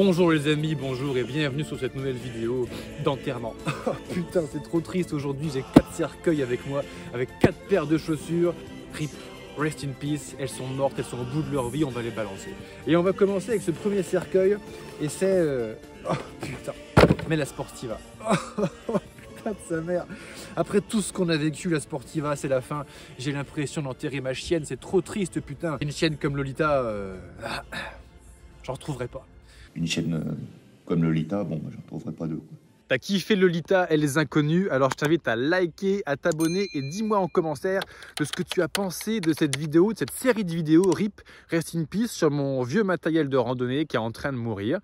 Bonjour les amis, bonjour et bienvenue sur cette nouvelle vidéo d'enterrement. Oh, putain, c'est trop triste aujourd'hui, j'ai 4 cercueils avec moi, avec 4 paires de chaussures. RIP, rest in peace, elles sont mortes, elles sont au bout de leur vie, on va les balancer. Et on va commencer avec ce premier cercueil, et c'est... Oh putain, mais la Sportiva. Oh, putain de sa mère. Après tout ce qu'on a vécu, la Sportiva, c'est la fin. J'ai l'impression d'enterrer ma chienne, c'est trop triste, putain. Une chienne comme Lolita, j'en retrouverai pas. Une chaîne comme Lolita, bon, j'en trouverai pas deux, quoi. T'as kiffé Lolita et les inconnus, alors je t'invite à liker, à t'abonner et dis-moi en commentaire de ce que tu as pensé de cette vidéo, de cette série de vidéos RIP, Rest in Peace, sur mon vieux matériel de randonnée qui est en train de mourir.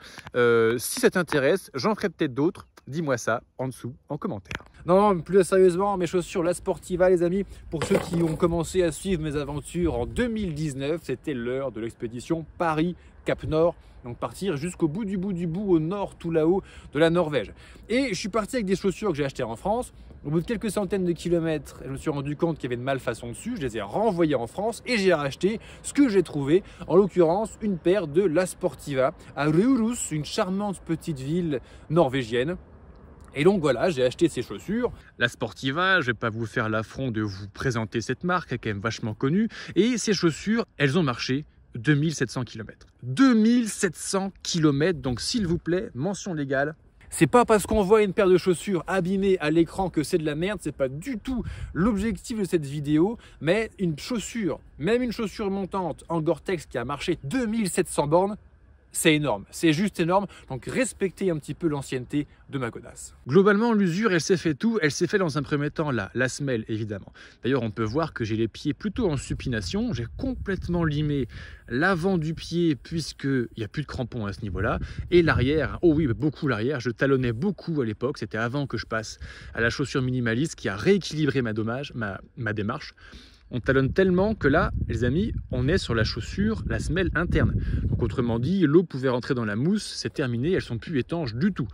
Si ça t'intéresse, j'en ferai peut-être d'autres, dis-moi ça en dessous en commentaire. Non, plus sérieusement, mes chaussures, la Sportiva les amis, pour ceux qui ont commencé à suivre mes aventures en 2019, c'était l'heure de l'expédition Paris-Cap Nord. Donc partir jusqu'au bout, au nord, tout là-haut de la Norvège. Et je suis parti avec des chaussures que j'ai achetées en France. Au bout de quelques centaines de kilomètres, je me suis rendu compte qu'il y avait de malfaçon dessus. Je les ai renvoyées en France et j'ai racheté ce que j'ai trouvé. En l'occurrence, une paire de La Sportiva à Røros, une charmante petite ville norvégienne. Et donc voilà, j'ai acheté ces chaussures. La Sportiva, je vais pas vous faire l'affront de vous présenter cette marque, elle est quand même vachement connue. Et ces chaussures, elles ont marché 2700 km. 2700 km, donc s'il vous plaît, mention légale. C'est pas parce qu'on voit une paire de chaussures abîmées à l'écran que c'est de la merde, c'est pas du tout l'objectif de cette vidéo, mais une chaussure, même une chaussure montante en Gore-Tex qui a marché 2700 bornes, c'est énorme, c'est juste énorme, donc respectez un petit peu l'ancienneté de ma godasse. Globalement, l'usure, elle s'est fait tout, elle s'est fait dans un premier temps là, la semelle évidemment. D'ailleurs, on peut voir que j'ai les pieds plutôt en supination, j'ai complètement limé l'avant du pied puisqu'il n'y a plus de crampons à ce niveau-là, et l'arrière, oh oui, beaucoup l'arrière, je talonnais beaucoup à l'époque, c'était avant que je passe à la chaussure minimaliste qui a rééquilibré ma démarche. On talonne tellement que là, les amis, on est sur la chaussure, la semelle interne. Donc autrement dit, l'eau pouvait rentrer dans la mousse, c'est terminé, elles ne sont plus étanches du tout.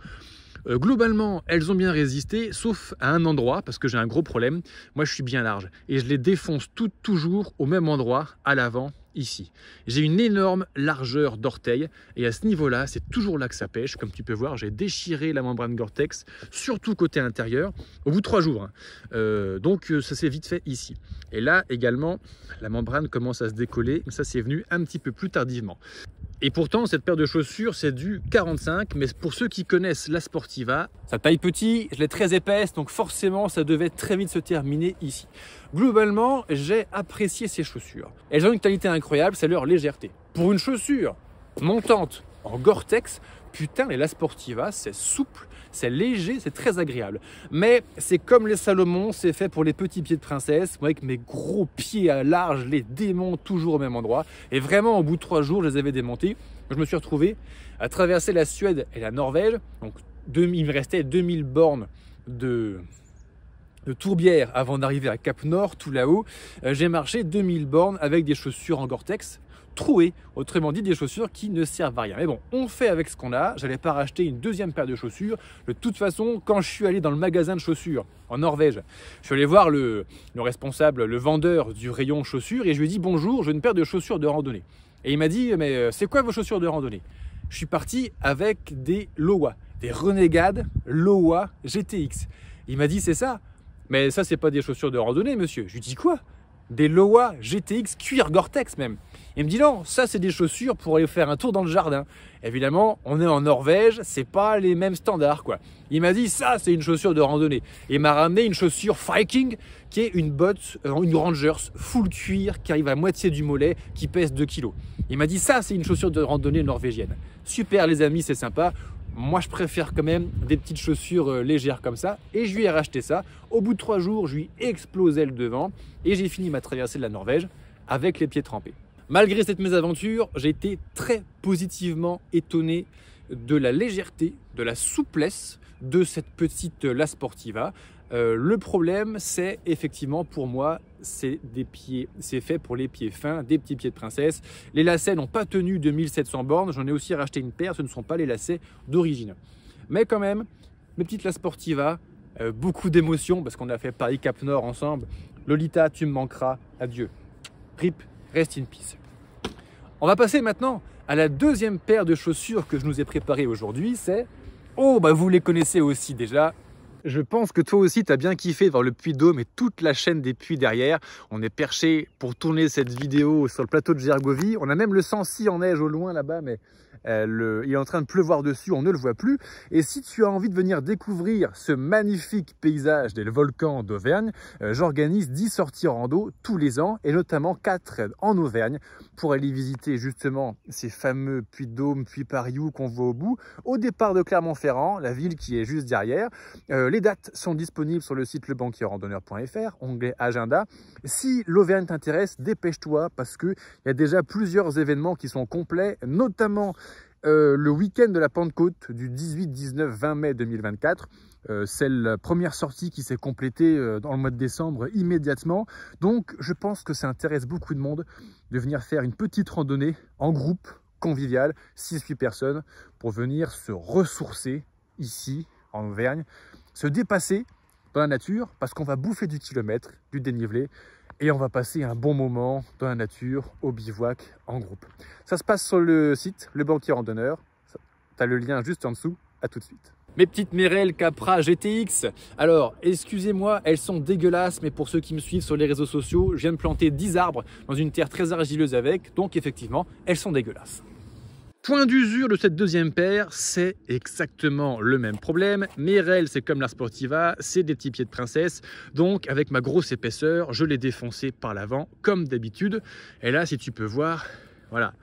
Globalement, elles ont bien résisté, sauf à un endroit, parce que j'ai un gros problème. Moi, je suis bien large et je les défonce toutes toujours au même endroit, à l'avant, ici. J'ai une énorme largeur d'orteil et à ce niveau-là, c'est toujours là que ça pêche. Comme tu peux voir, j'ai déchiré la membrane Gore-Tex, surtout côté intérieur, au bout de 3 jours. Donc, ça s'est vite fait ici. Et là, également, la membrane commence à se décoller. Ça, c'est venu un petit peu plus tardivement. Et pourtant, cette paire de chaussures, c'est du 45, mais pour ceux qui connaissent la Sportiva, ça taille petit, je l'ai très épaisse, donc forcément, ça devait très vite se terminer ici. Globalement, j'ai apprécié ces chaussures. Elles ont une qualité incroyable, c'est leur légèreté. Pour une chaussure montante en Gore-Tex, putain, les La Sportiva, c'est souple, c'est léger, c'est très agréable. Mais c'est comme les Salomon, c'est fait pour les petits pieds de princesse. Moi, avec mes gros pieds à large, je les démonte toujours au même endroit. Et vraiment, au bout de 3 jours, je les avais démontés. Je me suis retrouvé à traverser la Suède et la Norvège. Donc, il me restait 2000 bornes de tourbière avant d'arriver à Cap Nord, tout là-haut. J'ai marché 2000 bornes avec des chaussures en Gore-Tex trouées, autrement dit des chaussures qui ne servent à rien. Mais bon, on fait avec ce qu'on a. J'allais pas racheter une deuxième paire de chaussures. De toute façon, quand je suis allé dans le magasin de chaussures en Norvège, je suis allé voir le responsable, le vendeur du rayon chaussures et je lui ai dit bonjour, j'ai une paire de chaussures de randonnée. Et il m'a dit mais c'est quoi vos chaussures de randonnée? Je suis parti avec des Lowa, des Renegade Lowa GTX. Il m'a dit c'est ça? Mais ça c'est pas des chaussures de randonnée monsieur. Je lui dis quoi? Des Lowa GTX cuir Gore-Tex même. Il me dit non, ça c'est des chaussures pour aller faire un tour dans le jardin. Évidemment, on est en Norvège, c'est pas les mêmes standards quoi. Il m'a dit ça c'est une chaussure de randonnée. Et il m'a ramené une chaussure Viking qui est une botte, une Rangers full cuir qui arrive à moitié du mollet, qui pèse 2 kg. Il m'a dit ça c'est une chaussure de randonnée norvégienne. Super les amis, c'est sympa. Moi, je préfère quand même des petites chaussures légères comme ça. Et je lui ai racheté ça. Au bout de 3 jours, je lui ai explosé le devant. Et j'ai fini ma traversée de la Norvège avec les pieds trempés. Malgré cette mésaventure, j'ai été très positivement étonné de la légèreté, de la souplesse de cette petite La Sportiva. Le problème, c'est effectivement pour moi, c'est fait pour les pieds fins, des petits pieds de princesse. Les lacets n'ont pas tenu 2700 bornes. J'en ai aussi racheté une paire. Ce ne sont pas les lacets d'origine. Mais quand même, mes petites La Sportiva, beaucoup d'émotions parce qu'on a fait Paris-Cap Nord ensemble. Lolita, tu me manqueras. Adieu. RIP, rest in peace. On va passer maintenant à la deuxième paire de chaussures que je nous ai préparées aujourd'hui, c'est... Oh, bah vous les connaissez aussi déjà. Je pense que toi aussi, tu as bien kiffé de voir le Puy-de-Dôme et toute la chaîne des puits derrière. On est perché pour tourner cette vidéo sur le plateau de Gergovie. On a même le Sancy en neige au loin là-bas, mais il est en train de pleuvoir dessus, on ne le voit plus. Et si tu as envie de venir découvrir ce magnifique paysage des volcans d'Auvergne, j'organise 10 sorties rando tous les ans, et notamment 4 en Auvergne, pour aller visiter justement ces fameux Puy-de-Dôme, Puy-Pariou qu'on voit au bout, au départ de Clermont-Ferrand, la ville qui est juste derrière. Les dates sont disponibles sur le site lebanquierrandonneur.fr, onglet agenda. Si l'Auvergne t'intéresse, dépêche-toi parce qu'il y a déjà plusieurs événements qui sont complets, notamment le week-end de la Pentecôte du 18, 19, 20 mai 2024. C'est la première sortie qui s'est complétée dans le mois de décembre immédiatement. Donc je pense que ça intéresse beaucoup de monde de venir faire une petite randonnée en groupe convivial, 6-8 personnes, pour venir se ressourcer ici en Auvergne, se dépasser dans la nature parce qu'on va bouffer du kilomètre, du dénivelé, et on va passer un bon moment dans la nature, au bivouac, en groupe. Ça se passe sur le site Le Banquier Randonneur. Tu as le lien juste en dessous. À tout de suite. Mes petites Merrell Capra GTX. Alors, excusez-moi, elles sont dégueulasses, mais pour ceux qui me suivent sur les réseaux sociaux, je viens de planter 10 arbres dans une terre très argileuse avec, donc effectivement, elles sont dégueulasses. Point d'usure de cette deuxième paire, c'est exactement le même problème. Merrell, c'est comme la Sportiva, c'est des petits pieds de princesse. Donc, avec ma grosse épaisseur, je l'ai défoncé par l'avant, comme d'habitude. Et là, si tu peux voir, voilà,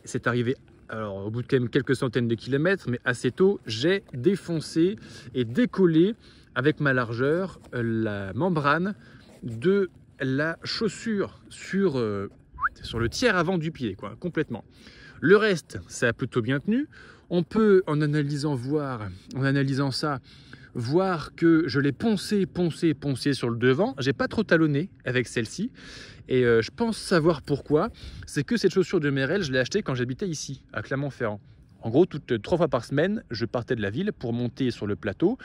c'est arrivé, alors au bout de quand même quelques centaines de kilomètres, mais assez tôt, j'ai défoncé et décollé avec ma largeur la membrane de la chaussure sur le tiers avant du pied, quoi, complètement. Le reste, ça a plutôt bien tenu. On peut, en analysant ça, voir que je l'ai poncé sur le devant. J'ai pas trop talonné avec celle-ci. Et je pense savoir pourquoi. C'est que cette chaussure de Merrell, je l'ai achetée quand j'habitais ici, à Clermont-Ferrand. En gros, 3 fois par semaine, je partais de la ville pour monter sur le plateau.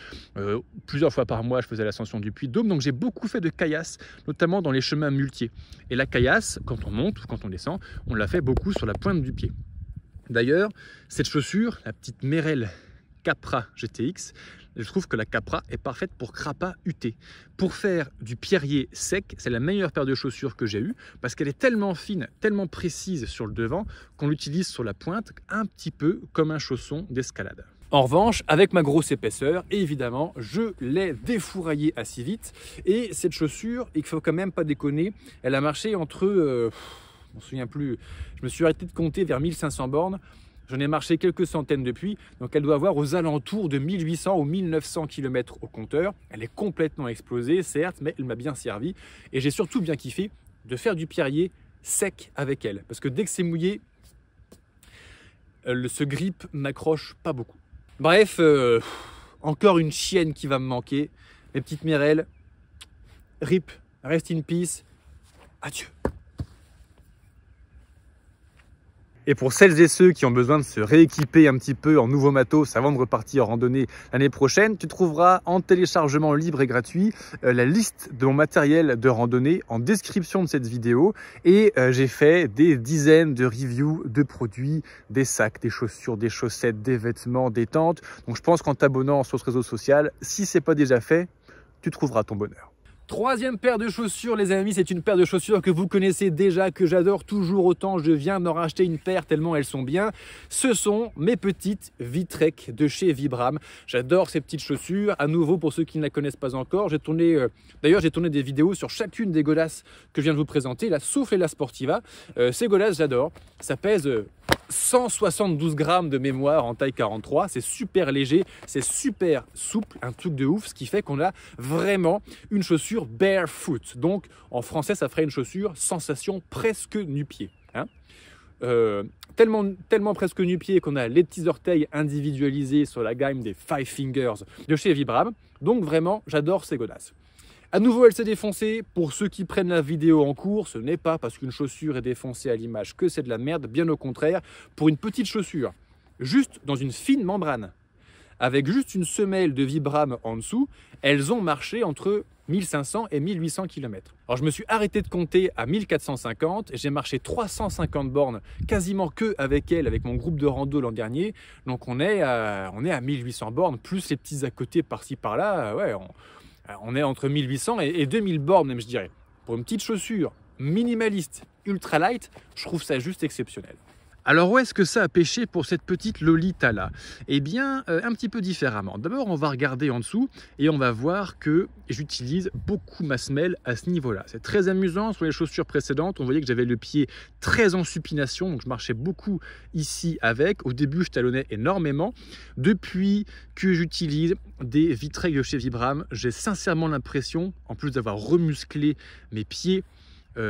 Plusieurs fois par mois, je faisais l'ascension du Puy-de-Dôme. Donc, j'ai beaucoup fait de caillasse, notamment dans les chemins muletiers. Et la caillasse, quand on monte ou quand on descend, on la fait beaucoup sur la pointe du pied. D'ailleurs, cette chaussure, la petite Merrell Capra GTX, je trouve que la Capra est parfaite pour Crapa UT. Pour faire du pierrier sec, c'est la meilleure paire de chaussures que j'ai eue parce qu'elle est tellement fine, tellement précise sur le devant qu'on l'utilise sur la pointe un petit peu comme un chausson d'escalade. En revanche, avec ma grosse épaisseur, évidemment, je l'ai défouraillée assez vite. Et cette chaussure, il ne faut quand même pas déconner, elle a marché entre... je ne me souviens plus, je me suis arrêté de compter vers 1500 bornes. J'en ai marché quelques centaines depuis, donc elle doit avoir aux alentours de 1800 ou 1900 km au compteur. Elle est complètement explosée, certes, mais elle m'a bien servi. Et j'ai surtout bien kiffé de faire du pierrier sec avec elle. Parce que dès que c'est mouillé, ce grip m'accroche pas beaucoup. Bref, encore une chienne qui va me manquer. Mes petites Merrell, rip, rest in peace, adieu. Et pour celles et ceux qui ont besoin de se rééquiper un petit peu en nouveau matos avant de repartir en randonnée l'année prochaine, tu trouveras en téléchargement libre et gratuit la liste de mon matériel de randonnée en description de cette vidéo. Et j'ai fait des dizaines de reviews de produits, des sacs, des chaussures, des chaussettes, des vêtements, des tentes. Donc je pense qu'en t'abonnant sur ce réseau social, si ce n'est pas déjà fait, tu trouveras ton bonheur. Troisième paire de chaussures, les amis, c'est une paire de chaussures que vous connaissez déjà, que j'adore toujours autant. Je viens d'en racheter une paire tellement elles sont bien. Ce sont mes petites Vitrek de chez Vibram. J'adore ces petites chaussures. À nouveau, pour ceux qui ne la connaissent pas encore, d'ailleurs j'ai tourné des vidéos sur chacune des godasses que je viens de vous présenter, la sauf et la Sportiva. Ces godasses, j'adore. Ça pèse 172 grammes de mémoire en taille 43. C'est super léger, c'est super souple, un truc de ouf, ce qui fait qu'on a vraiment une chaussure barefoot. Donc en français, ça ferait une chaussure sensation presque nu-pied. Hein, tellement presque nu-pied qu'on a les petits orteils individualisés sur la gamme des Five Fingers de chez Vibram. Donc vraiment, j'adore ces godasses. À nouveau, elle s'est défoncée. Pour ceux qui prennent la vidéo en cours, ce n'est pas parce qu'une chaussure est défoncée à l'image que c'est de la merde. Bien au contraire, pour une petite chaussure, juste dans une fine membrane, avec juste une semelle de Vibram en dessous, elles ont marché entre 1500 et 1800 km. Alors je me suis arrêté de compter à 1450 et j'ai marché 350 bornes quasiment que avec elle, avec mon groupe de rando l'an dernier. Donc on est à 1800 bornes, plus les petits à côté par-ci par-là. Ouais, on est entre 1800 et 2000 bornes même, je dirais. Pour une petite chaussure minimaliste, ultra light, je trouve ça juste exceptionnel. Alors où est-ce que ça a pêché pour cette petite Lolita là? Eh bien un petit peu différemment. D'abord on va regarder en dessous et on va voir que j'utilise beaucoup ma semelle à ce niveau-là. C'est très amusant. Sur les chaussures précédentes, on voyait que j'avais le pied très en supination, donc je marchais beaucoup ici avec. Au début je talonnais énormément. Depuis que j'utilise des Victrex de chez Vibram, j'ai sincèrement l'impression, en plus d'avoir remusclé mes pieds,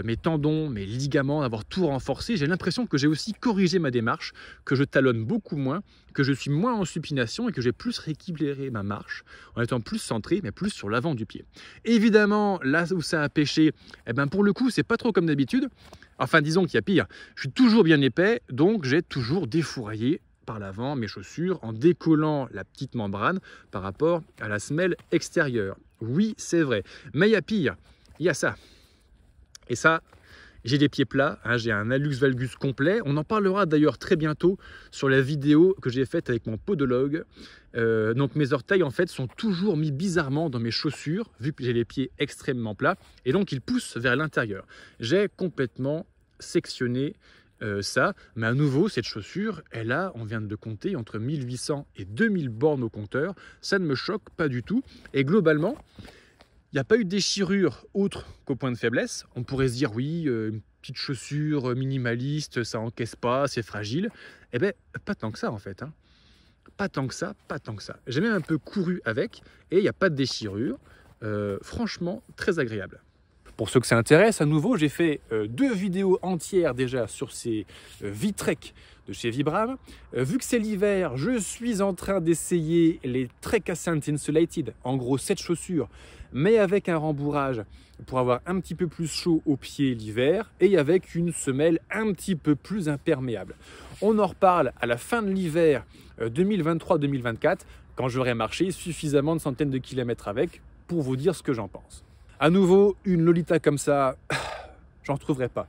mes tendons, mes ligaments, d'avoir tout renforcé, j'ai l'impression que j'ai aussi corrigé ma démarche, que je talonne beaucoup moins, que je suis moins en supination et que j'ai plus rééquilibré ma marche en étant plus centré, mais plus sur l'avant du pied. Évidemment, là où ça a pêché, eh ben pour le coup, c'est pas trop comme d'habitude. Enfin, disons qu'il y a pire. Je suis toujours bien épais, donc j'ai toujours défouraillé par l'avant mes chaussures en décollant la petite membrane par rapport à la semelle extérieure. Oui, c'est vrai. Mais il y a pire. Il y a ça. Et ça, j'ai des pieds plats, hein, j'ai un hallux valgus complet. On en parlera d'ailleurs très bientôt sur la vidéo que j'ai faite avec mon podologue. Donc mes orteils en fait sont toujours mis bizarrement dans mes chaussures, vu que j'ai les pieds extrêmement plats, et donc ils poussent vers l'intérieur. J'ai complètement sectionné ça, mais à nouveau cette chaussure, elle a, on vient de le compter, entre 1800 et 2000 bornes au compteur. Ça ne me choque pas du tout, et globalement, il n'y a pas eu de déchirure autre qu'au point de faiblesse. On pourrait se dire, oui, une petite chaussure minimaliste, ça encaisse pas, c'est fragile. Eh bien, pas tant que ça en fait. Hein. Pas tant que ça, pas tant que ça. J'ai même un peu couru avec et il n'y a pas de déchirure. Franchement, très agréable. Pour ceux que ça intéresse, à nouveau, j'ai fait 2 vidéos entières déjà sur ces Victrex de chez Vibram. Vu que c'est l'hiver, je suis en train d'essayer les Trek Ascent Insulated, en gros cette chaussure, mais avec un rembourrage pour avoir un petit peu plus chaud aux pieds l'hiver et avec une semelle un petit peu plus imperméable. On en reparle à la fin de l'hiver 2023-2024 quand j'aurai marché suffisamment de centaines de kilomètres avec pour vous dire ce que j'en pense. À nouveau, une Lolita comme ça, j'en trouverai pas.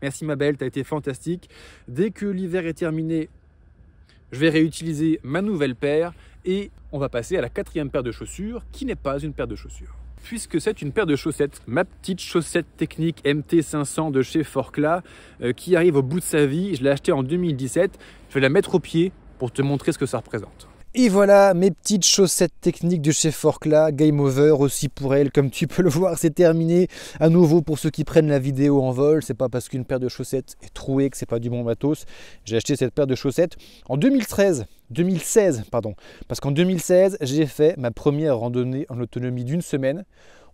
Merci ma belle, tu as été fantastique. Dès que l'hiver est terminé, je vais réutiliser ma nouvelle paire et on va passer à la 4e paire de chaussures qui n'est pas une paire de chaussures. Puisque c'est une paire de chaussettes, ma petite chaussette technique MT500 de chez Forclaz qui arrive au bout de sa vie. Je l'ai achetée en 2017. Je vais la mettre au pied pour te montrer ce que ça représente. Et voilà mes petites chaussettes techniques de chez Forclaz, game over aussi pour elles, comme tu peux le voir, c'est terminé. À nouveau pour ceux qui prennent la vidéo en vol, c'est pas parce qu'une paire de chaussettes est trouée que c'est pas du bon matos. J'ai acheté cette paire de chaussettes en 2016, parce qu'en 2016 j'ai fait ma première randonnée en autonomie d'une semaine.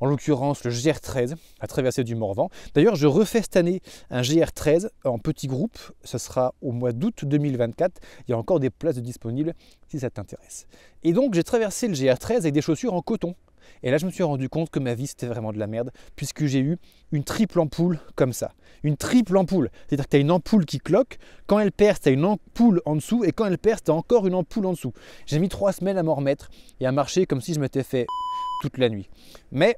En l'occurrence le GR13, à traversée du Morvan. D'ailleurs, je refais cette année un GR13 en petit groupe. Ce sera au mois d'août 2024. Il y a encore des places disponibles si ça t'intéresse. Et donc, j'ai traversé le GR13 avec des chaussures en coton. Et là, je me suis rendu compte que ma vie, c'était vraiment de la merde, puisque j'ai eu une triple ampoule comme ça. Une triple ampoule. C'est-à-dire que tu as une ampoule qui cloque. Quand elle perce, tu as une ampoule en dessous. Et quand elle perce, tu as encore une ampoule en dessous. J'ai mis 3 semaines à m'en remettre et à marcher comme si je m'étais fait toute la nuit. Mais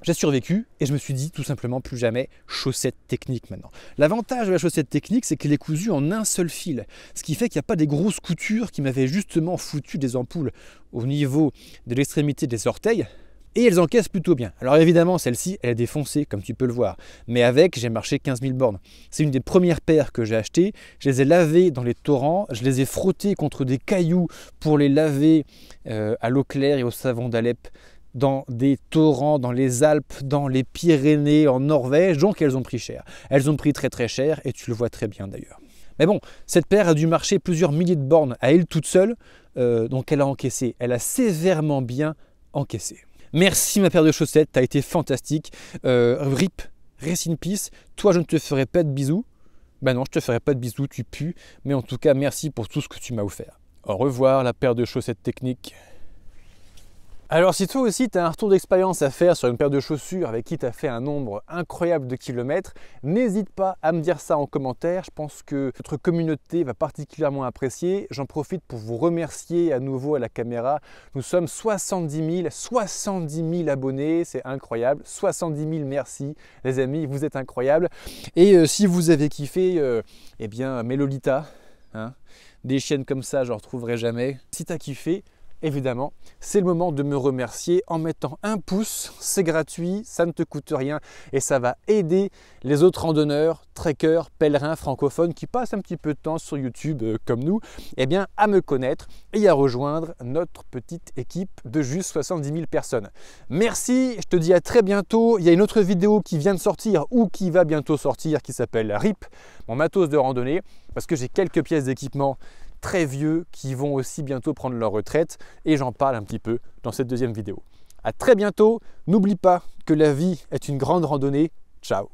j'ai survécu et je me suis dit tout simplement plus jamais chaussette technique maintenant. L'avantage de la chaussette technique, c'est qu'elle est cousue en un seul fil. Ce qui fait qu'il n'y a pas des grosses coutures qui m'avaient justement foutu des ampoules au niveau de l'extrémité des orteils. Et elles encaissent plutôt bien. Alors évidemment, celle-ci, elle est défoncée, comme tu peux le voir. Mais avec, j'ai marché 15 000 bornes. C'est une des premières paires que j'ai achetées. Je les ai lavées dans les torrents. Je les ai frottées contre des cailloux pour les laver à l'eau claire et au savon d'Alep dans des torrents, dans les Alpes, dans les Pyrénées, en Norvège. Donc elles ont pris cher. Elles ont pris très très cher et tu le vois très bien d'ailleurs. Mais bon, cette paire a dû marcher plusieurs milliers de bornes à elle toute seule. Donc elle a encaissé. Elle a sévèrement bien encaissé. Merci ma paire de chaussettes, tu as été fantastique. RIP, rest in peace. Toi, je ne te ferai pas de bisous. Ben non, je te ferai pas de bisous, tu pues. Mais en tout cas, merci pour tout ce que tu m'as offert. Au revoir la paire de chaussettes techniques. Alors si toi aussi tu as un retour d'expérience à faire sur une paire de chaussures avec qui tu as fait un nombre incroyable de kilomètres, n'hésite pas à me dire ça en commentaire. Je pense que notre communauté va particulièrement apprécier. J'en profite pour vous remercier à nouveau à la caméra. Nous sommes 70 000 abonnés, c'est incroyable. 70 000 merci les amis, vous êtes incroyables. Et si vous avez kiffé, eh bien mes Lolitas, hein, des chiennes comme ça je ne retrouverai jamais. Si tu as kiffé, évidemment, c'est le moment de me remercier en mettant un pouce, c'est gratuit, ça ne te coûte rien et ça va aider les autres randonneurs, trekkers, pèlerins francophones qui passent un petit peu de temps sur YouTube comme nous, eh bien, à me connaître et à rejoindre notre petite équipe de juste 70 000 personnes. Merci, je te dis à très bientôt. Il y a une autre vidéo qui vient de sortir ou qui va bientôt sortir qui s'appelle RIP, mon matos de randonnée, parce que j'ai quelques pièces d'équipement très vieux qui vont aussi bientôt prendre leur retraite et j'en parle un petit peu dans cette deuxième vidéo. À très bientôt, n'oublie pas que la vie est une grande randonnée. Ciao.